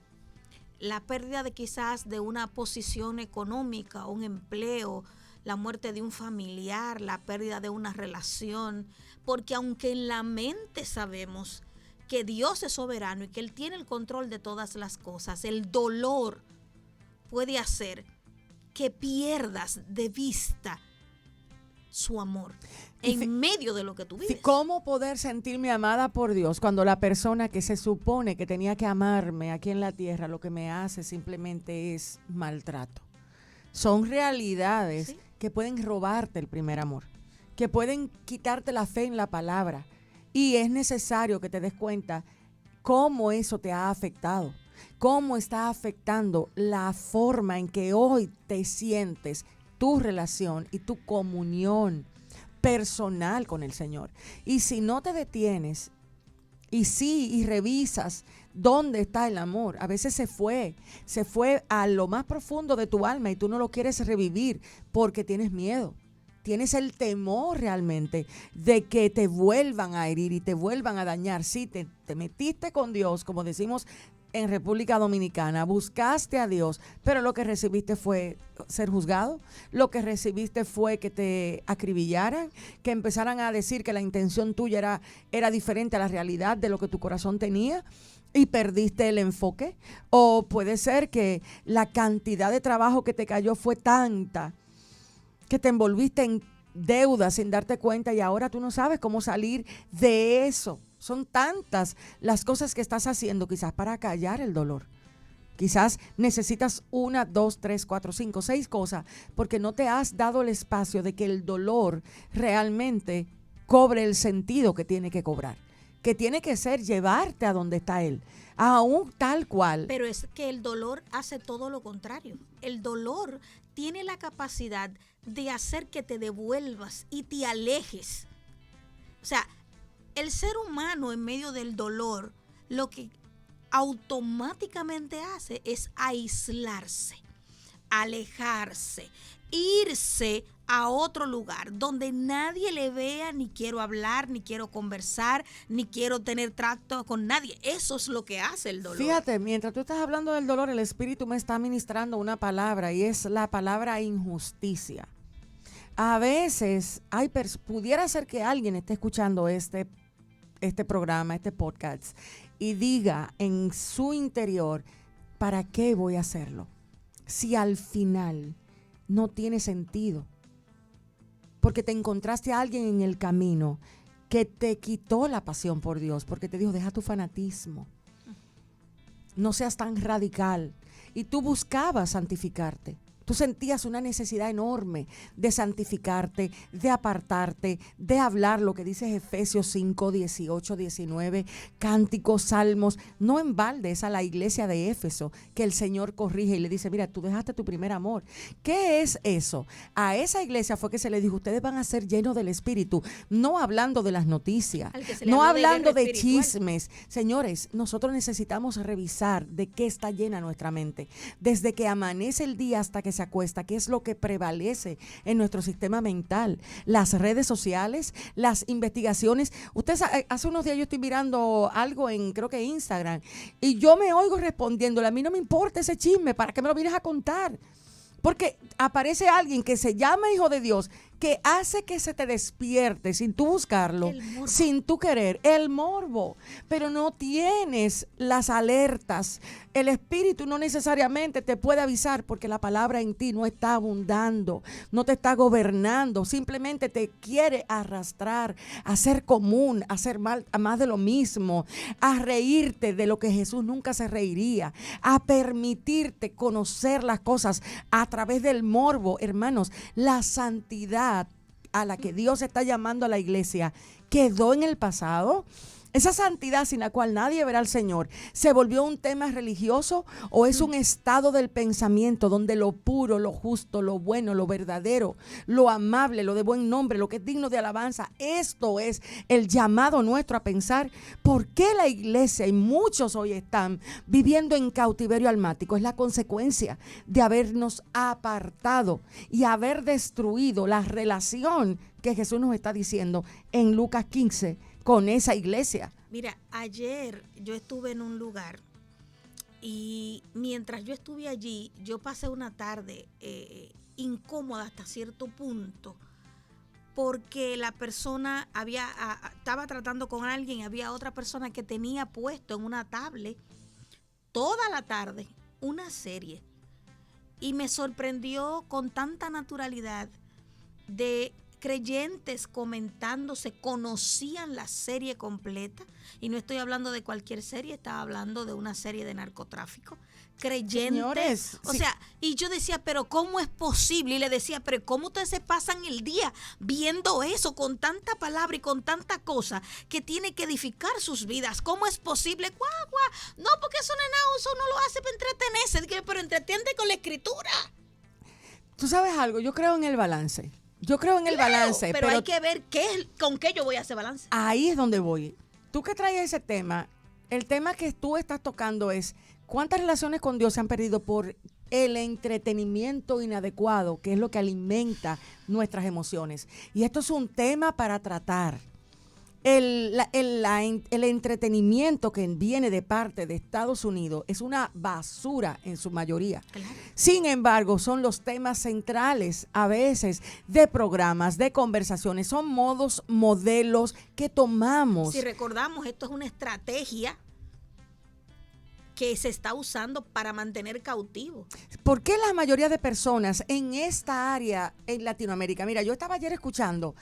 La pérdida de quizás de una posición económica, un empleo, la muerte de un familiar, la pérdida de una relación. Porque aunque en la mente sabemos que Dios es soberano y que Él tiene el control de todas las cosas, el dolor puede hacer que pierdas de vista su amor en medio de lo que tú vives. ¿Cómo poder sentirme amada por Dios cuando la persona que se supone que tenía que amarme aquí en la tierra lo que me hace simplemente es maltrato? Son realidades, ¿sí?, que pueden robarte el primer amor, que pueden quitarte la fe en la palabra, y es necesario que te des cuenta cómo eso te ha afectado, cómo está afectando la forma en que hoy te sientes, tu relación y tu comunión personal con el Señor. Y si no te detienes y revisas dónde está el amor, a veces se fue a lo más profundo de tu alma y tú no lo quieres revivir porque tienes miedo. Tienes el temor realmente de que te vuelvan a herir y te vuelvan a dañar. Sí, te metiste con Dios, como decimos en República Dominicana, buscaste a Dios, pero lo que recibiste fue ser juzgado, lo que recibiste fue que te acribillaran, que empezaran a decir que la intención tuya era diferente a la realidad de lo que tu corazón tenía, y perdiste el enfoque. O puede ser que la cantidad de trabajo que te cayó fue tanta que te envolviste en deuda sin darte cuenta y ahora tú no sabes cómo salir de eso. Son tantas las cosas que estás haciendo quizás para callar el dolor. Quizás necesitas 1, 2, 3, 4, 5, 6 cosas porque no te has dado el espacio de que el dolor realmente cobre el sentido que tiene que cobrar, que tiene que ser llevarte a donde está Él, aún tal cual. Pero es que el dolor hace todo lo contrario. El dolor tiene la capacidad de hacer que te devuelvas y te alejes. O sea, el ser humano en medio del dolor lo que automáticamente hace es aislarse, alejarse, irse a otro lugar donde nadie le vea, ni quiero hablar, ni quiero conversar, ni quiero tener trato con nadie. Eso es lo que hace el dolor. Fíjate, mientras tú estás hablando del dolor, el Espíritu me está ministrando una palabra y es la palabra injusticia. A veces pudiera ser que alguien esté escuchando este programa, este podcast, y diga en su interior, ¿para qué voy a hacerlo? Si al final no tiene sentido. Porque te encontraste a alguien en el camino que te quitó la pasión por Dios, porque te dijo, deja tu fanatismo, no seas tan radical. Y tú buscabas santificarte. Tú sentías una necesidad enorme de santificarte, de apartarte, de hablar lo que dice Efesios 5, 18, 19, cánticos, salmos. No en balde es a la iglesia de Éfeso que el Señor corrige y le dice, mira, tú dejaste tu primer amor. ¿Qué es eso? A esa iglesia fue que se le dijo, ustedes van a ser llenos del Espíritu, no hablando de las noticias, no hablando de chismes. Señores, nosotros necesitamos revisar de qué está llena nuestra mente. Desde que amanece el día hasta que se acuesta, qué es lo que prevalece en nuestro sistema mental, las redes sociales, las investigaciones. Ustedes, hace unos días yo estoy mirando algo en, creo que Instagram, y yo me oigo respondiéndole, a mí no me importa ese chisme, ¿para qué me lo vienes a contar? Porque aparece alguien que se llama hijo de Dios, que hace que se te despierte sin tú buscarlo, sin tú querer, el morbo, pero no tienes las alertas. El Espíritu no necesariamente te puede avisar porque la palabra en ti no está abundando, no te está gobernando, simplemente te quiere arrastrar a ser común, a hacer más de lo mismo, a reírte de lo que Jesús nunca se reiría, a permitirte conocer las cosas a través del morbo. Hermanos, la santidad a la que Dios está llamando a la iglesia quedó en el pasado. Esa santidad sin la cual nadie verá al Señor, ¿se volvió un tema religioso o es un estado del pensamiento donde lo puro, lo justo, lo bueno, lo verdadero, lo amable, lo de buen nombre, lo que es digno de alabanza? Esto es el llamado nuestro a pensar por qué la iglesia y muchos hoy están viviendo en cautiverio almático. Es la consecuencia de habernos apartado y haber destruido la relación que Jesús nos está diciendo en Lucas 15 con esa iglesia. Mira, ayer yo estuve en un lugar y mientras yo estuve allí, yo pasé una tarde incómoda hasta cierto punto, porque la persona estaba tratando con alguien, había otra persona que tenía puesto en una tablet toda la tarde una serie, y me sorprendió con tanta naturalidad de creyentes comentándose, conocían la serie completa, y no estoy hablando de cualquier serie, estaba hablando de una serie de narcotráfico. Creyentes, señores, o sí. sea, y yo decía, pero ¿cómo es posible? Y le decía, pero ¿cómo ustedes se pasan el día viendo eso con tanta palabra y con tanta cosa que tiene que edificar sus vidas? ¿Cómo es posible? No, porque eso no lo hace para entretenerse. Dije, pero entretente con la escritura. Tú sabes algo, yo creo en el balance. Yo creo en el balance. Pero hay que ver con qué yo voy a hacer balance. Ahí es donde voy. Tú que traes ese tema, el tema que tú estás tocando es cuántas relaciones con Dios se han perdido por el entretenimiento inadecuado, que es lo que alimenta nuestras emociones. Y esto es un tema para tratar. El entretenimiento que viene de parte de Estados Unidos es una basura en su mayoría. Claro. Sin embargo, son los temas centrales a veces de programas, de conversaciones, son modelos que tomamos. Si recordamos, esto es una estrategia que se está usando para mantener cautivos. ¿Por qué la mayoría de personas en esta área en Latinoamérica? Mira, yo estaba ayer escuchando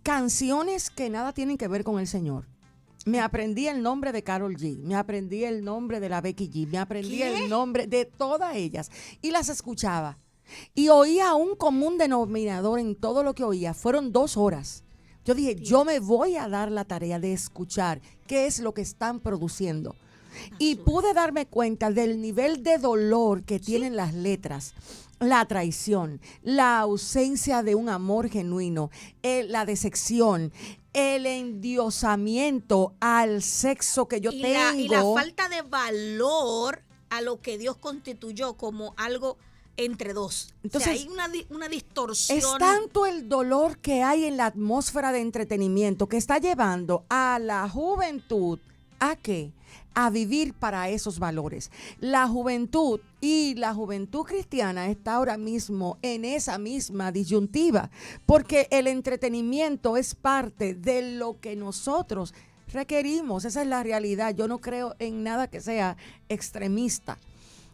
canciones que nada tienen que ver con el Señor. Me aprendí el nombre de Karol G, me aprendí el nombre de la Becky G, me aprendí el nombre de todas ellas y las escuchaba. Y oía un común denominador en todo lo que oía. Fueron 2 horas. Yo dije, yo me voy a dar la tarea de escuchar qué es lo que están produciendo. Y pude darme cuenta del nivel de dolor que tienen las letras. La traición, la ausencia de un amor genuino, la decepción, el endiosamiento al sexo que yo tengo. Y la falta de valor a lo que Dios constituyó como algo entre dos. Entonces, o sea, hay una distorsión. Es tanto el dolor que hay en la atmósfera de entretenimiento que está llevando a la juventud ¿a qué? A vivir para esos valores. La juventud y la juventud cristiana está ahora mismo en esa misma disyuntiva, porque el entretenimiento es parte de lo que nosotros requerimos. Esa es la realidad. Yo no creo en nada que sea extremista.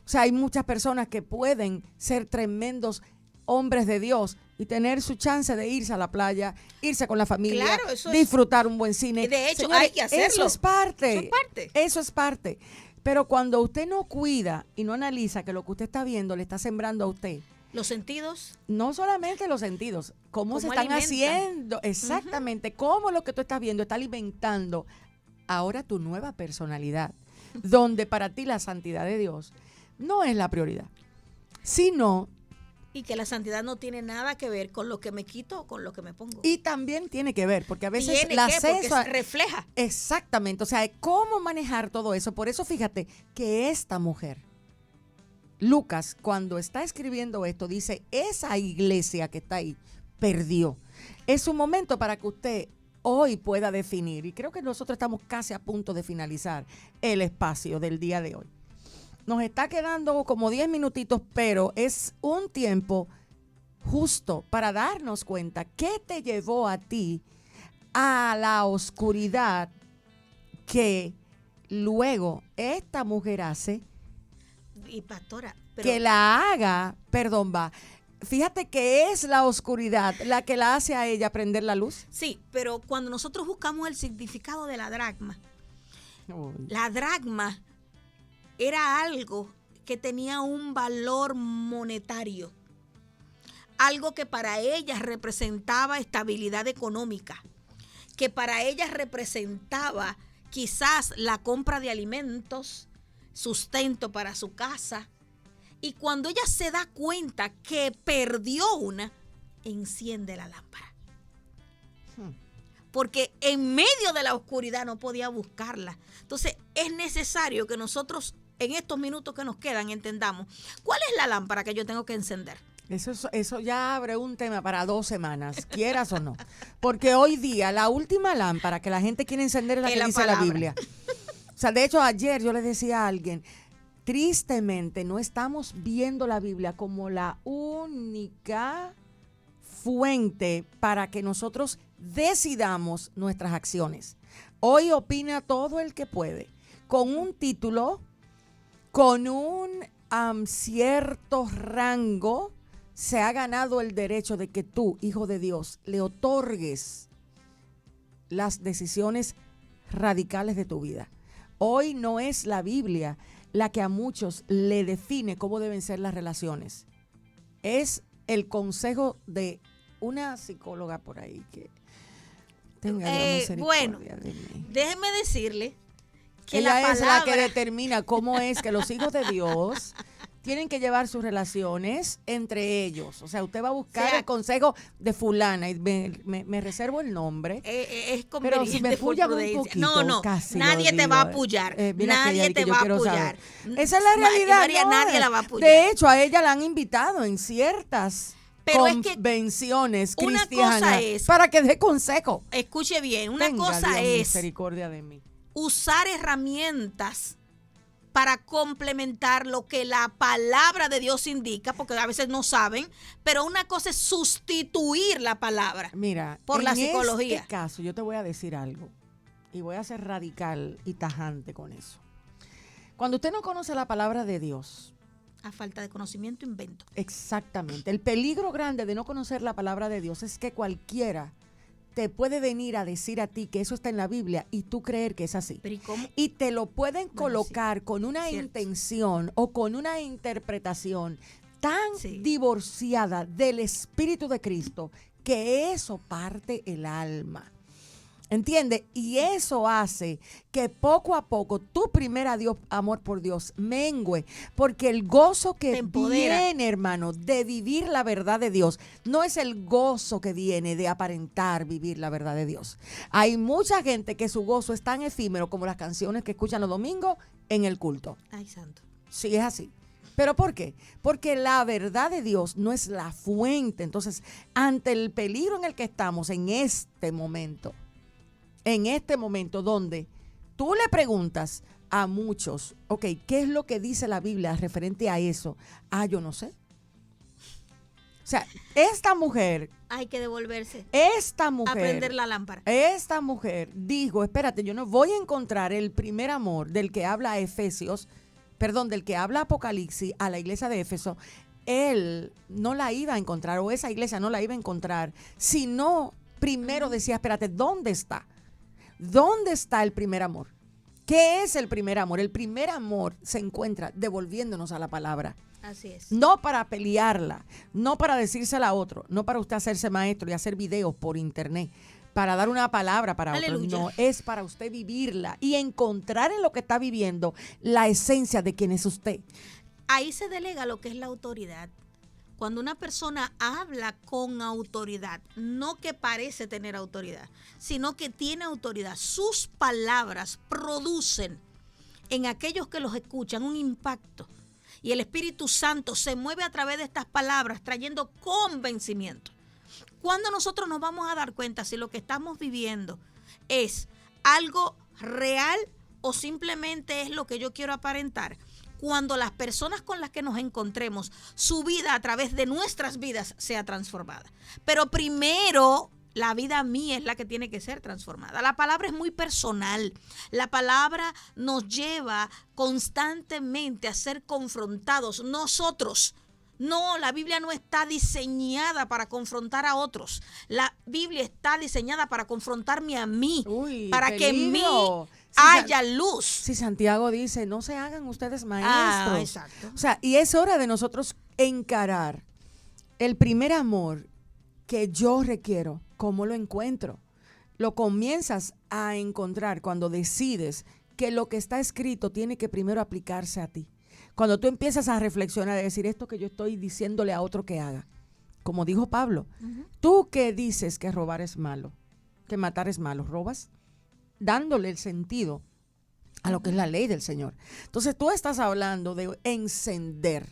O sea, hay muchas personas que pueden ser tremendos hombres de Dios, y tener su chance de irse a la playa, irse con la familia, Claro, eso es- disfrutar un buen cine. De hecho, Señores, hay que hacerlo. Eso es parte. Eso es parte. Eso es parte. Pero cuando usted no cuida y no analiza que lo que usted está viendo le está sembrando a usted, Los sentidos, no solamente los sentidos, cómo se Cómo están alimenta. haciendo, exactamente, cómo lo que tú estás viendo está alimentando ahora tu nueva personalidad, donde para ti la santidad de Dios no es la prioridad, sino, y que la santidad no tiene nada que ver con lo que me quito o con lo que me pongo. y también tiene que ver, porque a veces Tiene la que, porque acceso a- refleja. exactamente, o sea, cómo manejar todo eso. Por eso fíjate que esta mujer, Lucas, cuando está escribiendo esto, dice, esa iglesia que está ahí perdió. Es un momento para que usted hoy pueda definir, y creo que nosotros estamos casi a punto de finalizar el espacio del día de hoy. Nos está quedando como 10 minutitos, pero es un tiempo justo para darnos cuenta qué te llevó a ti a la oscuridad que luego esta mujer hace Y pastora, pero que la haga, perdón, va. Fíjate que es la oscuridad la que la hace a ella prender la luz. sí, pero cuando nosotros buscamos el significado de la dracma era algo que tenía un valor monetario, algo que para ellas representaba estabilidad económica, que para ellas representaba quizás la compra de alimentos, sustento para su casa. Y cuando ella se da cuenta que perdió una, enciende la lámpara. Porque en medio de la oscuridad no podía buscarla. Entonces es necesario que nosotros en estos minutos que nos quedan entendamos cuál es la lámpara que yo tengo que encender. Eso ya abre un tema para 2 semanas, quieras o no. Porque hoy día la última lámpara que la gente quiere encender es la Es que la dice la palabra. Biblia. O sea, de hecho ayer yo le decía a alguien, tristemente no estamos viendo la Biblia como la única fuente para que nosotros decidamos nuestras acciones. Hoy opina todo el que puede, con un título, con un cierto rango, se ha ganado el derecho de que tú, hijo de Dios, le otorgues las decisiones radicales de tu vida. Hoy no es la Biblia la que a muchos le define cómo deben ser las relaciones. Es el consejo de una psicóloga por ahí que tenga Dios misericordia bueno, de mí. Déjeme decirle que Ella la es la palabra que determina cómo es que los hijos de Dios tienen que llevar sus relaciones entre ellos. O sea, usted va a buscar O sea, el consejo de fulana y me reservo el nombre. es Pero si me conveniente por apoyan un prudencia. poquito, no, casi nadie lo te va a digo. apoyar. Mira que ella Nadie dice te que yo va a quiero apoyar. saber. Esa es la realidad. María, no, nadie la va a apoyar. De hecho, a ella la han invitado en ciertas Pero es que convenciones una cristianas cosa es- para que dé consejo. Escuche bien, una Tenga cosa Dios es misericordia de mí. usar herramientas para complementar lo que la palabra de Dios indica, porque a veces no saben, pero una cosa es sustituir la palabra. Mira, Por la en psicología. este caso yo te voy a decir algo y voy a ser radical y tajante con eso. Cuando usted no conoce la palabra de Dios, A falta de conocimiento, invento. exactamente, el peligro grande de no conocer la palabra de Dios es que cualquiera te puede venir a decir a ti que eso está en la Biblia y tú creer que es así. Pero ¿y cómo? Y te lo pueden Bueno, colocar con una cierto. intención o con una interpretación tan Sí. divorciada del Espíritu de Cristo que eso parte el alma. ¿Entiende? Y eso hace que poco a poco tu primer amor por Dios mengue, porque el gozo Te que empodera. viene, hermano, de vivir la verdad de Dios, no es el gozo que viene de aparentar vivir la verdad de Dios. Hay mucha gente que su gozo es tan efímero como las canciones que escuchan los domingos en el culto. Ay, santo. Sí, es así. ¿Pero por qué? Porque la verdad de Dios no es la fuente. Entonces, ante el peligro en el que estamos en este momento donde tú le preguntas a muchos, ok, ¿qué es lo que dice la Biblia referente a eso? Ah, yo no sé. O sea, esta mujer, Hay que devolverse. esta Aprender la lámpara. dijo, espérate, yo no voy a encontrar el primer amor del que habla Efesios, del que habla Apocalipsis a la iglesia de Éfeso él no la iba a encontrar, o esa iglesia no la iba a encontrar, si no primero decía, espérate, ¿dónde está? ¿Dónde está el primer amor? ¿Qué es el primer amor? El primer amor se encuentra devolviéndonos a la palabra. Así es. No para pelearla, no para decírsela a otro, no para usted hacerse maestro y hacer videos por internet, para dar una palabra para otro. Aleluya. No, es para usted vivirla y encontrar en lo que está viviendo la esencia de quién es usted. Ahí se delega lo que es la autoridad. Cuando una persona habla con autoridad, no que parece tener autoridad, sino que tiene autoridad, sus palabras producen en aquellos que los escuchan un impacto. Y el Espíritu Santo se mueve a través de estas palabras trayendo convencimiento. ¿Cuándo nosotros nos vamos a dar cuenta si lo que estamos viviendo es algo real o simplemente es lo que yo quiero aparentar? Cuando las personas con las que nos encontremos, su vida a través de nuestras vidas sea transformada. Pero primero, la vida mía es la que tiene que ser transformada. La palabra es muy personal. La palabra nos lleva constantemente a ser confrontados nosotros. No, la Biblia no está diseñada para confrontar a otros. La Biblia está diseñada para confrontarme a mí, para que en mí haya luz. Si Santiago dice, no se hagan ustedes maestros. Exacto. O sea, y es hora de nosotros encarar el primer amor que yo requiero. ¿Cómo lo encuentro? Lo comienzas a encontrar cuando decides que lo que está escrito tiene que primero aplicarse a ti. Cuando tú empiezas a reflexionar y decir esto que yo estoy diciéndole a otro que haga. Como dijo Pablo, tú que dices que robar es malo, que matar es malo, robas, dándole el sentido a lo que es la ley del Señor. Entonces tú estás hablando de encender,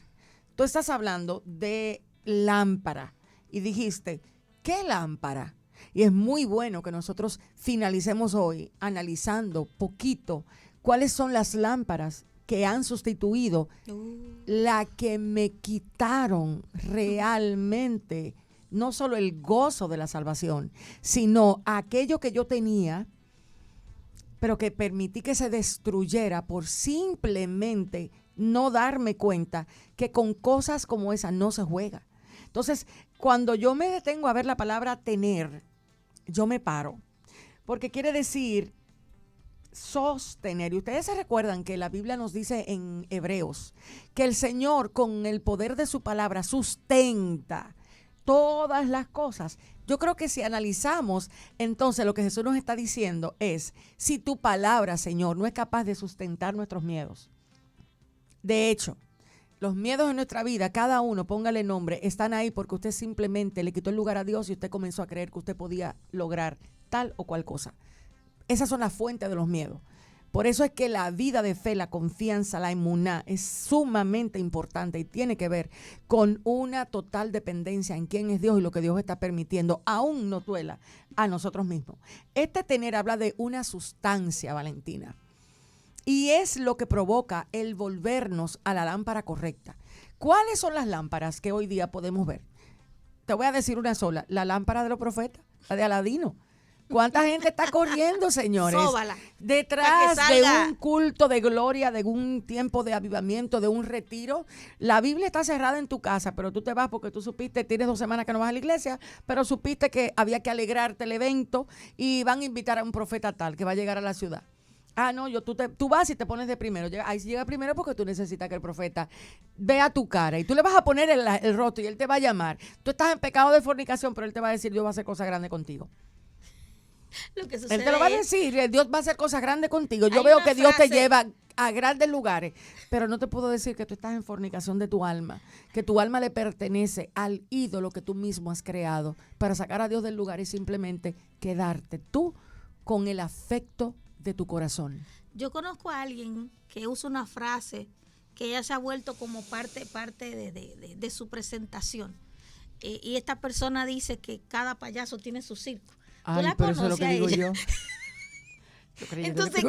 tú estás hablando de lámpara y dijiste, ¿qué lámpara? Y es muy bueno que nosotros finalicemos hoy analizando poquito cuáles son las lámparas que han sustituido la que me quitaron realmente, no solo el gozo de la salvación, sino aquello que yo tenía, pero que permití que se destruyera por simplemente no darme cuenta que con cosas como esa no se juega. Entonces, cuando yo me detengo a ver la palabra tener, yo me paro, porque quiere decir sostener. Y ustedes se recuerdan que la Biblia nos dice en Hebreos que el Señor con el poder de su palabra sustenta todas las cosas. Yo creo que si analizamos, entonces lo que Jesús nos está diciendo es, si tu palabra, Señor, no es capaz de sustentar nuestros miedos. De hecho, los miedos en nuestra vida, cada uno, póngale nombre, están ahí porque usted simplemente le quitó el lugar a Dios y usted comenzó a creer que usted podía lograr tal o cual cosa. Esas son las fuentes de los miedos. Por eso es que la vida de fe, la confianza, la emuná es sumamente importante y tiene que ver con una total dependencia en quién es Dios y lo que Dios está permitiendo, aún no duela a nosotros mismos. Este tener habla de una sustancia, Valentina, y es lo que provoca el volvernos a la lámpara correcta. ¿Cuáles son las lámparas que hoy día podemos ver? Te voy a decir una sola, la lámpara de los profetas, la de Aladino. ¿Cuánta gente está corriendo, señores? Sóbala, detrás de un culto de gloria, de un tiempo de avivamiento, de un retiro. La Biblia está cerrada en tu casa, pero tú te vas porque tú supiste, tienes 2 semanas que no vas a la iglesia, pero supiste que había que alegrarte el evento y van a invitar a un profeta tal que va a llegar a la ciudad. Ah, no, tú vas y te pones de primero. Ahí sí llega primero porque tú necesitas que el profeta vea tu cara y tú le vas a poner el rostro y él te va a llamar. Tú estás en pecado de fornicación, pero él te va a decir, Dios va a hacer cosas grandes contigo. Lo que sucede Él te lo va a decir, Dios va a hacer cosas grandes contigo. Yo veo que Dios te lleva a grandes lugares, pero no te puedo decir que tú estás en fornicación de tu alma, que tu alma le pertenece al ídolo que tú mismo has creado para sacar a Dios del lugar y simplemente quedarte tú con el afecto de tu corazón. Yo conozco a alguien que usa una frase que ella se ha vuelto como parte de su presentación. Y esta persona dice que cada payaso tiene su circo. Ay, la pero eso es lo que digo yo. Entonces,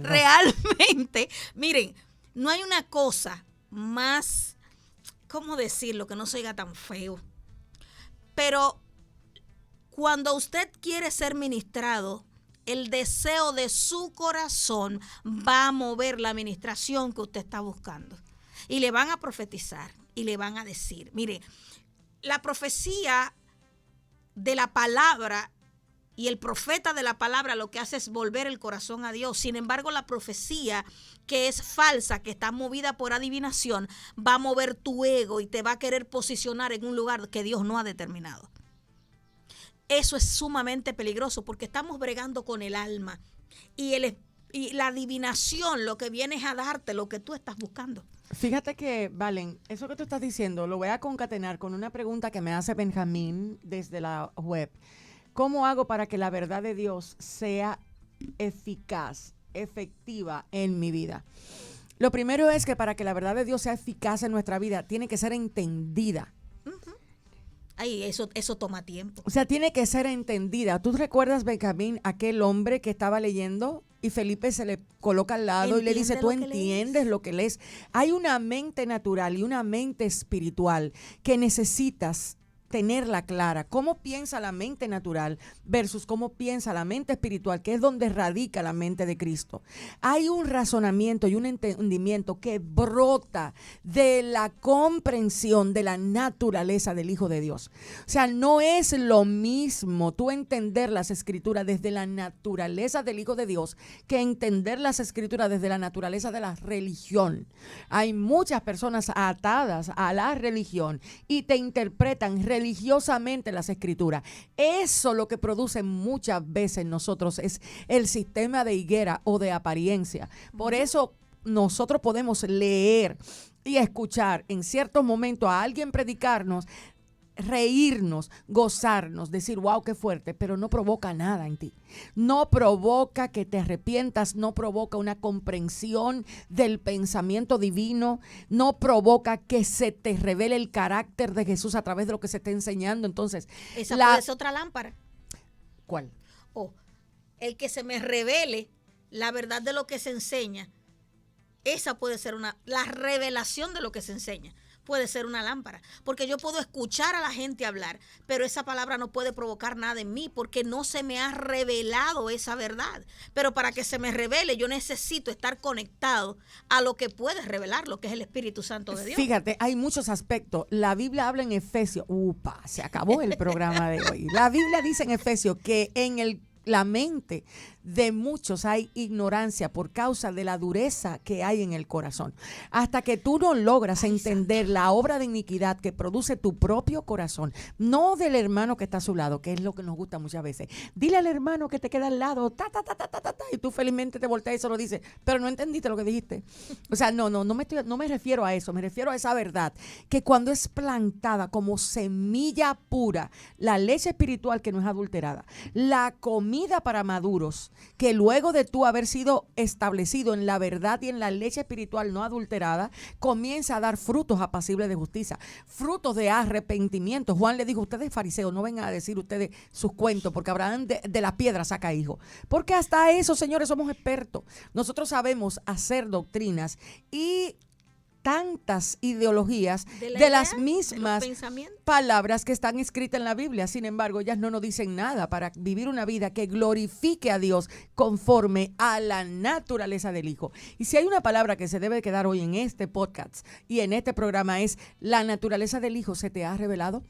realmente, miren, no hay una cosa más, ¿cómo decirlo? Que no se oiga tan feo. Pero cuando usted quiere ser ministrado, el deseo de su corazón va a mover la administración que usted está buscando. y le van a profetizar y le van a decir, mire, la profecía de la palabra y el profeta de la palabra lo que hace es volver el corazón a Dios. Sin embargo, la profecía que es falsa, que está movida por adivinación, va a mover tu ego y te va a querer posicionar en un lugar que Dios no ha determinado. Eso es sumamente peligroso porque estamos bregando con el alma y la adivinación lo que viene es a darte lo que tú estás buscando. Fíjate que, Valen, eso que tú estás diciendo lo voy a concatenar con una pregunta que me hace Benjamín desde la web. ¿Cómo hago para que la verdad de Dios sea eficaz, efectiva en mi vida? Lo primero es que para que la verdad de Dios sea eficaz en nuestra vida, tiene que ser entendida. Ay, eso toma tiempo. O sea, tiene que ser entendida. ¿Tú recuerdas, Benjamín, aquel hombre que estaba leyendo y Felipe se le coloca al lado y le dice, tú entiendes lo que lees? Hay una mente natural y una mente espiritual que necesitas tenerla clara. ¿Cómo piensa la mente natural versus cómo piensa la mente espiritual, que es donde radica la mente de Cristo? Hay un razonamiento y un entendimiento que brota de la comprensión de la naturaleza del Hijo de Dios. O sea, no es lo mismo tú entender las Escrituras desde la naturaleza del Hijo de Dios que entender las Escrituras desde la naturaleza de la religión. Hay muchas personas atadas a la religión y te interpretan religiosamente las Escrituras. Eso lo que produce muchas veces nosotros es el sistema de higuera o de apariencia. Por eso nosotros podemos leer y escuchar en ciertos momentos a alguien predicarnos, reírnos, gozarnos, decir, wow, qué fuerte, pero no provoca nada en ti. No provoca que te arrepientas, no provoca una comprensión del pensamiento divino, no provoca que se te revele el carácter de Jesús a través de lo que se está enseñando. Entonces, esa puede ser otra lámpara. ¿Cuál? El que se me revele la verdad de lo que se enseña. Esa puede ser la revelación de lo que se enseña. Puede ser una lámpara, porque yo puedo escuchar a la gente hablar, pero esa palabra no puede provocar nada en mí porque no se me ha revelado esa verdad. Pero para que se me revele, yo necesito estar conectado a lo que puede revelar, lo que es el Espíritu Santo de Dios. Fíjate, hay muchos aspectos. La Biblia habla en Efesios. Se acabó el programa de hoy. La Biblia dice en Efesios que en la mente de muchos hay ignorancia por causa de la dureza que hay en el corazón. Hasta que tú no logras entender la obra de iniquidad que produce tu propio corazón, no del hermano que está a su lado, que es lo que nos gusta muchas veces. Dile al hermano que te queda al lado, y tú felizmente te volteas y se lo dices, pero no entendiste lo que dijiste. O sea, no me refiero a eso, me refiero a esa verdad, que cuando es plantada como semilla pura, la leche espiritual que no es adulterada, la comida para maduros, que luego de tú haber sido establecido en la verdad y en la leche espiritual no adulterada, comienza a dar frutos apacibles de justicia, frutos de arrepentimiento. Juan le dijo, ustedes fariseos, no vengan a decir ustedes sus cuentos, porque Abraham de la piedra saca hijo. Porque hasta eso, señores, somos expertos. Nosotros sabemos hacer doctrinas y tantas ideologías de las mismas palabras que están escritas en la Biblia. Sin embargo, ellas no nos dicen nada para vivir una vida que glorifique a Dios conforme a la naturaleza del Hijo. Y si hay una palabra que se debe quedar hoy en este podcast y en este programa es la naturaleza del Hijo, ¿se te ha revelado?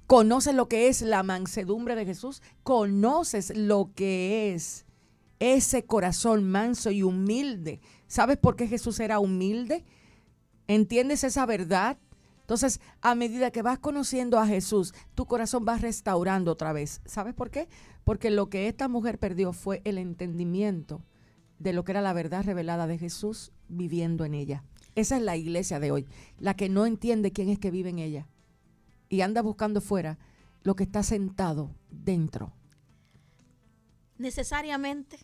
¿Conoces lo que es la mansedumbre de Jesús? ¿Conoces lo que es ese corazón manso y humilde? ¿Sabes por qué Jesús era humilde? ¿Entiendes esa verdad? Entonces, a medida que vas conociendo a Jesús, tu corazón va restaurando otra vez. ¿Sabes por qué? Porque lo que esta mujer perdió fue el entendimiento de lo que era la verdad revelada de Jesús viviendo en ella. Esa es la iglesia de hoy, la que no entiende quién es que vive en ella y anda buscando fuera lo que está sentado dentro. Necesariamente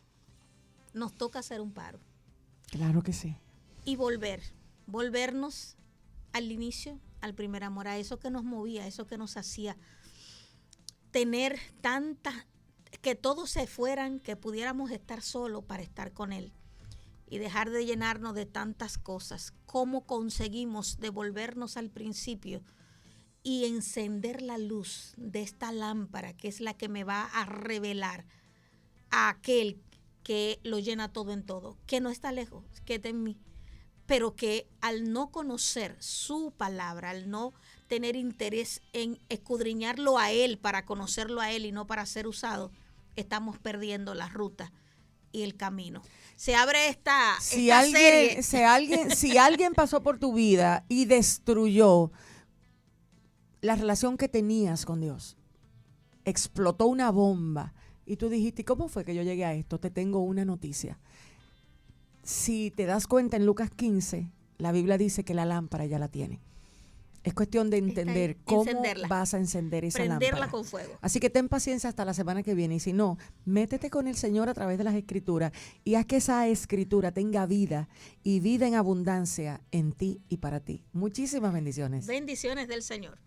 nos toca hacer un paro. Claro que sí. Y volvernos al inicio, al primer amor, a eso que nos movía, a eso que nos hacía tener que todos se fueran, que pudiéramos estar solos para estar con Él y dejar de llenarnos de tantas cosas. ¿Cómo conseguimos devolvernos al principio y encender la luz de esta lámpara que es la que me va a revelar a aquel que lo llena todo en todo, que no está lejos, que está en mí? pero que al no conocer su palabra, al no tener interés en escudriñarlo a Él, para conocerlo a Él y no para ser usado, estamos perdiendo la ruta y el camino. Se abre esta serie. Si alguien pasó por tu vida y destruyó la relación que tenías con Dios, explotó una bomba y tú dijiste, ¿cómo fue que yo llegué a esto? Te tengo una noticia. Si te das cuenta, en Lucas 15, la Biblia dice que la lámpara ya la tiene. Es cuestión de entender cómo vas a encender esa lámpara. Prenderla con fuego. Así que ten paciencia hasta la semana que viene. Y si no, métete con el Señor a través de las Escrituras y haz que esa Escritura tenga vida y vida en abundancia en ti y para ti. Muchísimas bendiciones. Bendiciones del Señor.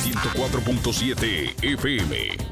104.7 FM.